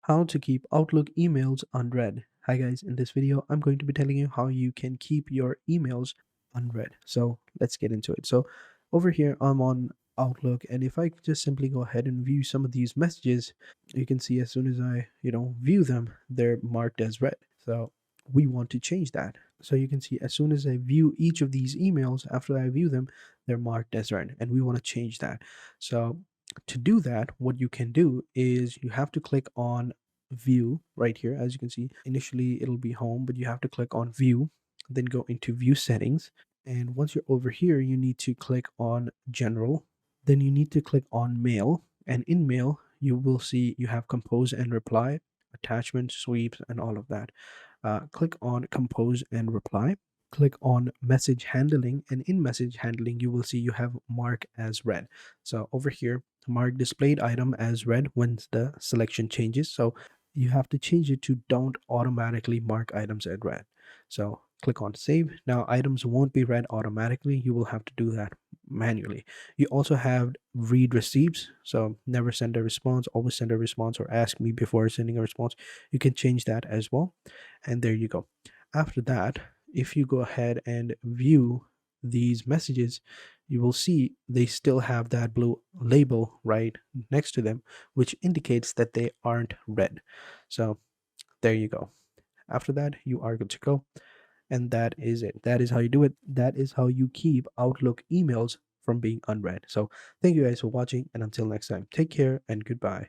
How to keep Outlook emails unread. Hi guys, in this video I'm going to be telling you how you can keep your emails unread. So let's get into it. So over here I'm on Outlook, and if I just simply go ahead and view some of these messages, you can see as soon as I view them, they're marked as read. So we want to change that. So you can see as soon as I view each of these emails, after I view them, they're marked as read, and we want to change that. So to do that, what you can do is you have to click on view right here. As you can see, initially it'll be home, but you have to click on view, then go into view settings. And once you're over here, you need to click on general, then you need to click on mail. And in mail, you will see you have compose and reply, attachment, sweeps, and all of that. Click on compose and reply, click on message handling, and in message handling you will see you have mark as read. So over here, mark displayed item as read when the selection changes. So you have to change it to don't automatically mark items as read. So click on save. Now items won't be read automatically, you will have to do that manually. You also have read receipts, so never send a response, always send a response, or ask me before sending a response. You can change that as well. And there you go. After that, if you go ahead and view these messages, you will see they still have that blue label right next to them, which indicates that they aren't read. So there you go. After that, you are good to go. And that is it. That is how you do it. That is how you keep Outlook emails from being unread. So thank you guys for watching, and until next time, take care and goodbye.